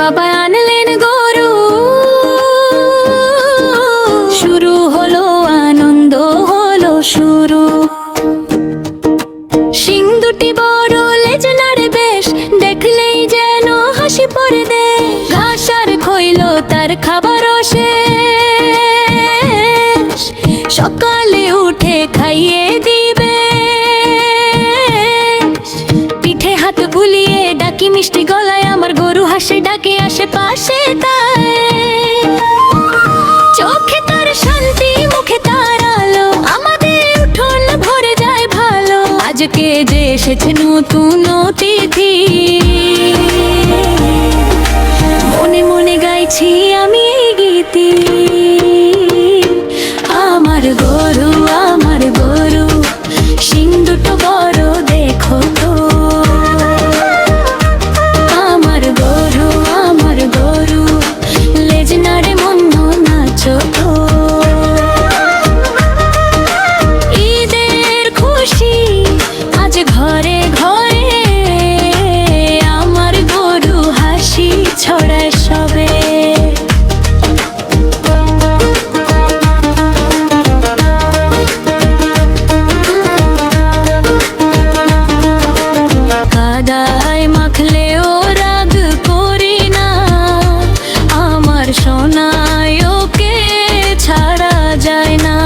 বাবা আনলেন গরু, শুরু হলো আনন্দ, হলো শুরু। শিং দুটি বড়, লেজ নাড়ে বেশ, দেখলেই যেন হাসি পড়ে দেশ। ঘাস আর খইল তার খাবার শেষ, সকালে উঠে খাইয়ে দিবে। পিঠে হাত বুলিয়ে ডাকি মিষ্টি গলায়, আমার গরু হাসে ডাকে আশেপাশে তাই। চোখে তার শান্তি, মুখে তার আলো, আমাদের উঠোন ভরে যায় ভালো। আজকে যে এসেছে নতুন অতিথি, মনে মনে গাইছি আমি এই গীতি। আমার গরু, আমার গরু, শিং দুটো বড় দেখো তো। আমার গরু, আমার গরু, লেজ নাড়ে মন নাচো তো। ঈদের খুশি আজ ঘরে ঘরে, আমার গরু হাসি ছড়ায় সবে। কাদায় মাখলেও রাগ করি না, আমার সোনায় ওকে ছাড়া যায় না।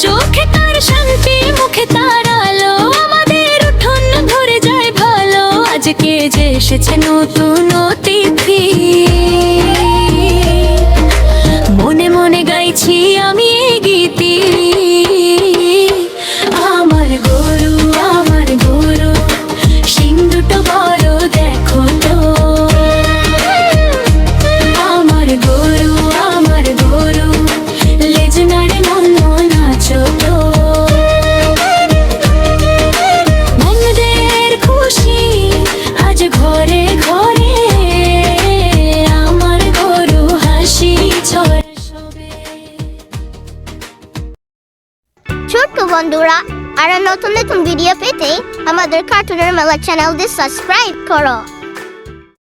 চোখে তার শান্তি, মুখে তার আলো, আমাদের উঠোন ভরে যায় ভালো। আজকে যে এসেছে নতুন অতিথি, মনে মনে গাইছি আমি এই গীতি। আমার গরু, আমার গরু, শিং দুটো বড় দেখো তো। আমার গরু, আমার গরু, লেজ নাড়ে মন নাচো তো। মনদের খুশি আজ ঘরে ঘরে, আমার গরু হাসি ছড়ায় সবে। ছোট্ট বন্ধুরা, আর নতুন নতুন ভিডিও পেতে আমাদের কার্টুনের মেলা চ্যানেলটি সাবস্ক্রাইব করো।